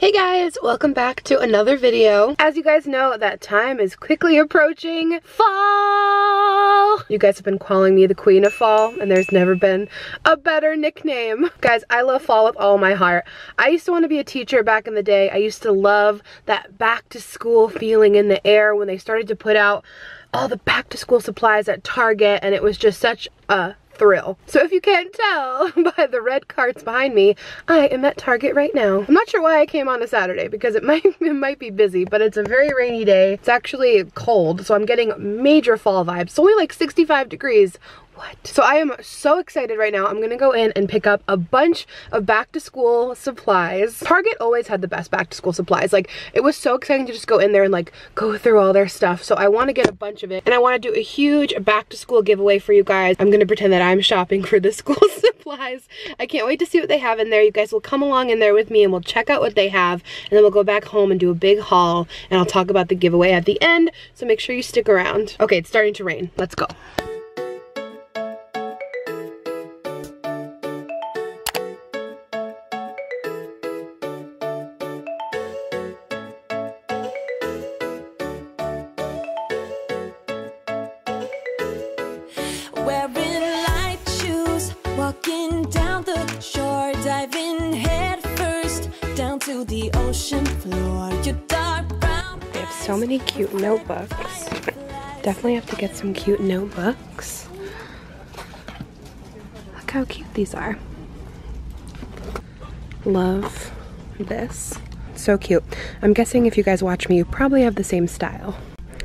Hey guys, welcome back to another video. As you guys know, that time is quickly approaching fall. You guys have been calling me the queen of fall, and there's never been a better nickname. Guys, I love fall with all my heart. I used to want to be a teacher back in the day. I used to love that back to school feeling in the air when they started to put out all the back to school supplies at Target, and it was just such a thrill. So if you can't tell by the red carts behind me, I am at Target right now. I'm not sure why I came on a Saturday because it might be busy, but it's a very rainy day. It's actually cold, so I'm getting major fall vibes. It's only like 65 degrees. What? So I am so excited right now. I'm gonna go in and pick up a bunch of back to school supplies. Target always had the best back to school supplies. Like, it was so exciting to just go in there and like go through all their stuff. So I want to get a bunch of it, and I want to do a huge back to school giveaway for you guys. I'm gonna pretend that I'm shopping for the school supplies. I can't wait to see what they have in there. You guys will come along in there with me and we'll check out what they have, and then we'll go back home and do a big haul, and I'll talk about the giveaway at the end. So make sure you stick around. Okay, it's starting to rain. Let's go. Walking down the shore, diving head first down to the ocean floor. Your dark brown. They have so many cute notebooks. Definitely have to get some cute notebooks. Look how cute these are. Love this. So cute. I'm guessing if you guys watch me, you probably have the same style.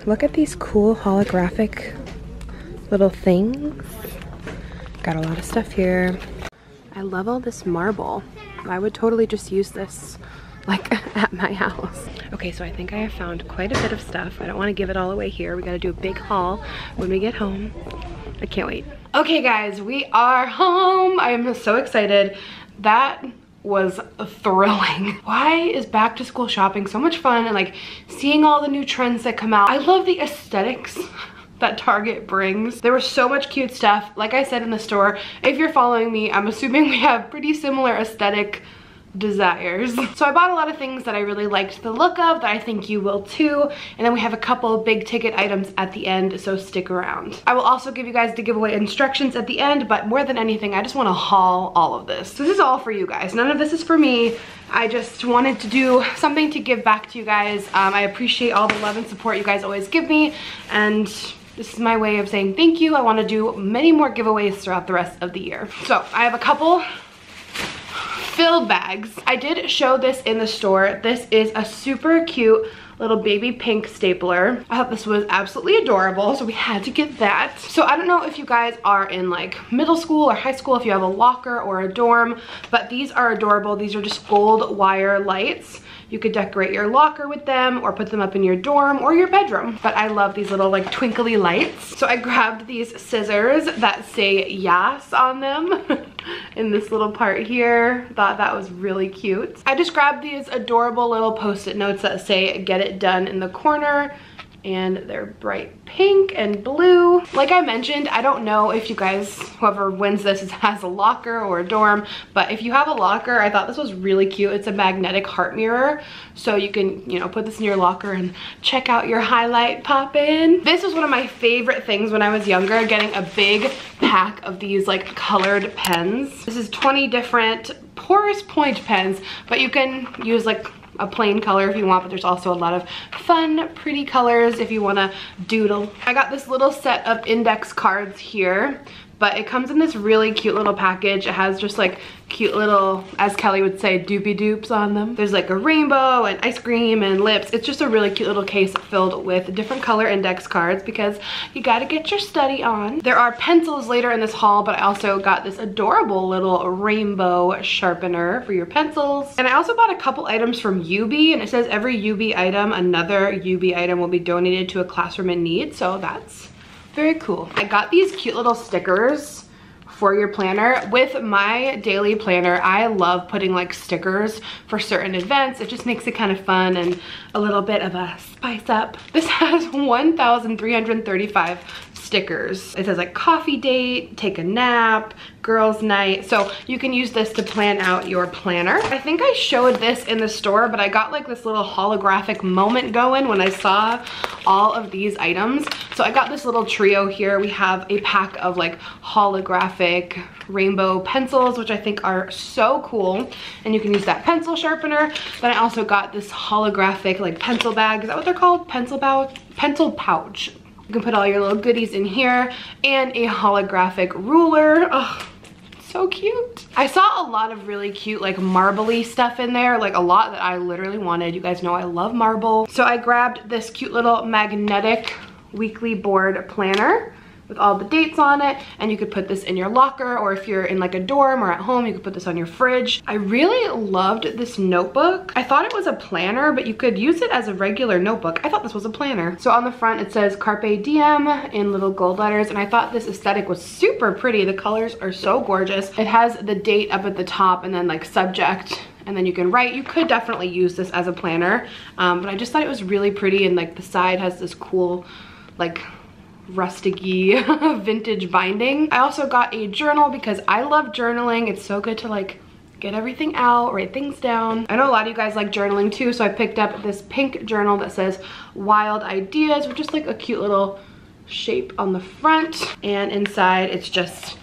Look at these cool holographic little things. Got a lot of stuff here. I love all this marble. I would totally just use this like at my house. Okay, so I think I have found quite a bit of stuff. I don't want to give it all away here. We got to do a big haul when we get home. I can't wait. Okay guys, we are home. I am so excited. That was thrilling. Why is back to school shopping so much fun, and like seeing all the new trends that come out? I love the aesthetics that Target brings. There was so much cute stuff. Like I said in the store, if you're following me, I'm assuming we have pretty similar aesthetic desires. So I bought a lot of things that I really liked the look of, that I think you will too. And then we have a couple of big ticket items at the end, so stick around. I will also give you guys the giveaway instructions at the end, but more than anything, I just want to haul all of this. So this is all for you guys. None of this is for me. I just wanted to do something to give back to you guys. I appreciate all the love and support you guys always give me, and this is my way of saying thank you. I want to do many more giveaways throughout the rest of the year. So I have a couple filled bags. I did show this in the store. This is a super cute little baby pink stapler. I thought this was absolutely adorable, so we had to get that. So I don't know if you guys are in like middle school or high school, if you have a locker or a dorm, but these are adorable. These are just gold wire lights. You could decorate your locker with them or put them up in your dorm or your bedroom. But I love these little like twinkly lights. So I grabbed these scissors that say YAAAAY on them in this little part here. Thought that was really cute. I just grabbed these adorable little post-it notes that say get it done in the corner, and they're bright pink and blue. Like I mentioned, I don't know if you guys, whoever wins this has a locker or a dorm, but if you have a locker, I thought this was really cute. It's a magnetic heart mirror, so you can, you know, put this in your locker and check out your highlight pop in. This was one of my favorite things when I was younger, getting a big pack of these like colored pens. This is 20 different porous point pens, but you can use like a plain color if you want, but there's also a lot of fun, pretty colors if you want to doodle. I got this little set of index cards here, but it comes in this really cute little package. It has just like cute little, as Kelly would say, doopy doops on them. There's like a rainbow and ice cream and lips. It's just a really cute little case filled with different color index cards because you gotta get your study on. There are pencils later in this haul, but I also got this adorable little rainbow sharpener for your pencils. And I also bought a couple items from UB, and it says every UB item, another UB item will be donated to a classroom in need, so that's very cool. I got these cute little stickers for your planner. With my daily planner, I love putting like stickers for certain events. It just makes it kind of fun and a little bit of a spice up. This has 1,335 stickers. It says like coffee date, take a nap, girls night. So you can use this to plan out your planner. I think I showed this in the store, but I got like this little holographic moment going when I saw all of these items. So I got this little trio here. We have a pack of like holographic rainbow pencils, which I think are so cool. And you can use that pencil sharpener. Then I also got this holographic like pencil bag. Is that what they're called? Pencil pouch. You can put all your little goodies in here, and a holographic ruler. Oh, so cute. I saw a lot of really cute like marbly stuff in there, like a lot that I literally wanted. You guys know I love marble. So I grabbed this cute little magnetic weekly board planner with all the dates on it, and you could put this in your locker, or if you're in like a dorm or at home, you could put this on your fridge. I really loved this notebook. I thought it was a planner, but you could use it as a regular notebook. I thought this was a planner. So on the front it says Carpe Diem in little gold letters, and I thought this aesthetic was super pretty. The colors are so gorgeous. It has the date up at the top and then like subject, and then you can write. You could definitely use this as a planner, but I just thought it was really pretty, and like the side has this cool like rustic-y vintage binding. I also got a journal because I love journaling. It's so good to like get everything out, write things down. I know a lot of you guys like journaling too, so I picked up this pink journal that says Wild Ideas, with just like a cute little shape on the front, and inside it's just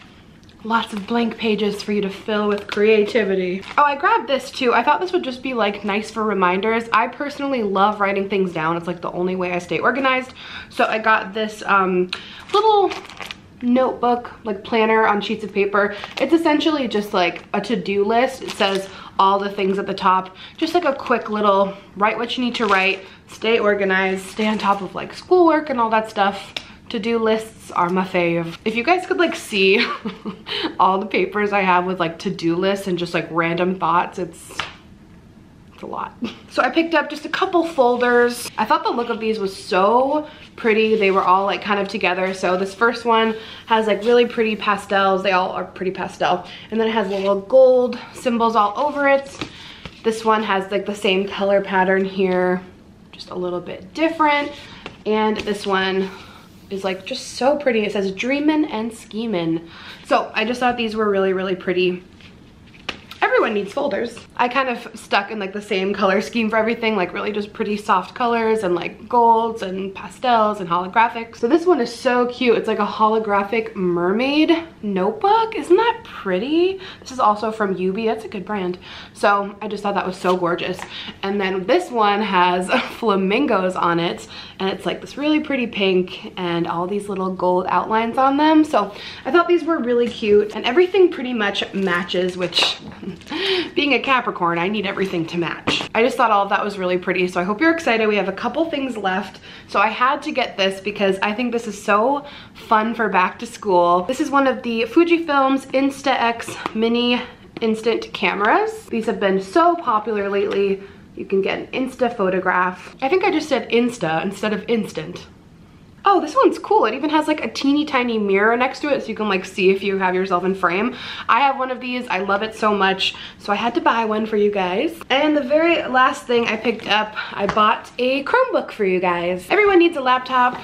lots of blank pages for you to fill with creativity. Oh, I grabbed this too. I thought this would just be like nice for reminders. I personally love writing things down. It's like the only way I stay organized. So I got this little notebook, like planner on sheets of paper. It's essentially just like a to-do list. It says all the things at the top, just like a quick little write what you need to write, stay organized, stay on top of like schoolwork and all that stuff. To-do lists are my fave. If you guys could like see all the papers I have with like to-do lists and just like random thoughts, it's a lot. So I picked up just a couple folders. I thought the look of these was so pretty. They were all like kind of together. So this first one has like really pretty pastels. They all are pretty pastel. And then it has little gold symbols all over it. This one has like the same color pattern here, just a little bit different. And this one is like just so pretty. It says dreamin' and schemin'. So I just thought these were really, really pretty. Everyone needs folders. I kind of stuck in like the same color scheme for everything, like really just pretty soft colors and like golds and pastels and holographics. So this one is so cute. It's like a holographic mermaid notebook. Isn't that pretty? This is also from Yubi. That's a good brand. So I just thought that was so gorgeous. And then this one has flamingos on it, and it's like this really pretty pink and all these little gold outlines on them. So I thought these were really cute, and everything pretty much matches, which being a Capricorn, I need everything to match. I just thought all of that was really pretty, so I hope you're excited. We have a couple things left. So I had to get this because I think this is so fun for back to school. This is one of the Fujifilm's Insta-X mini instant cameras. These have been so popular lately. You can get an Insta photograph. I think I just said Insta instead of instant. Oh, this one's cool. It even has like a teeny tiny mirror next to it so you can like see if you have yourself in frame. I have one of these. I love it so much, so I had to buy one for you guys. And the very last thing I picked up, I bought a Chromebook for you guys. Everyone needs a laptop.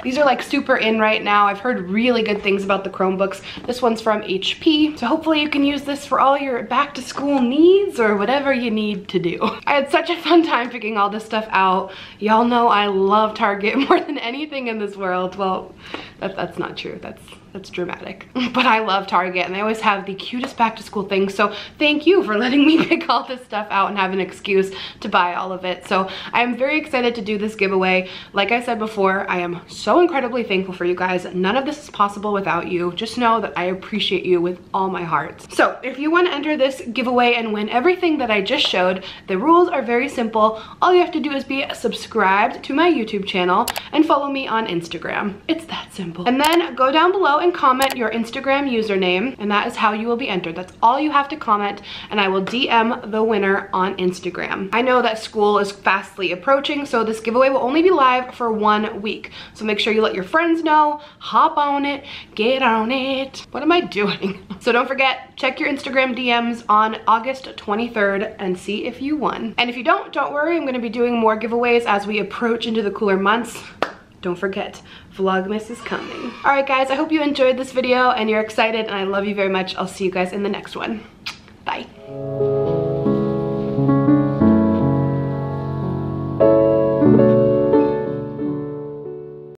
These are like super in right now. I've heard really good things about the Chromebooks. This one's from HP. So hopefully you can use this for all your back to school needs or whatever you need to do. I had such a fun time picking all this stuff out. Y'all know I love Target more than anything in this world. Well, that's not true. That's dramatic. But I love Target, and they always have the cutest back to school things. So thank you for letting me pick all this stuff out and have an excuse to buy all of it. So I am very excited to do this giveaway. Like I said before, I am so incredibly thankful for you guys. None of this is possible without you. Just know that I appreciate you with all my heart. So if you want to enter this giveaway and win everything that I just showed, the rules are very simple. All you have to do is be subscribed to my YouTube channel and follow me on Instagram. It's that simple. And then go down below and comment your Instagram username, and that is how you will be entered. That's all you have to comment, and I will DM the winner on Instagram. I know that school is fastly approaching, so this giveaway will only be live for 1 week. So make sure you let your friends know, hop on it, get on it. What am I doing? So don't forget, check your Instagram DMs on August 23rd and see if you won. And if you don't worry, I'm gonna be doing more giveaways as we approach into the cooler months. don't forget, Vlogmas is coming. All right, guys, I hope you enjoyed this video and you're excited, and I love you very much. I'll see you guys in the next one. Bye.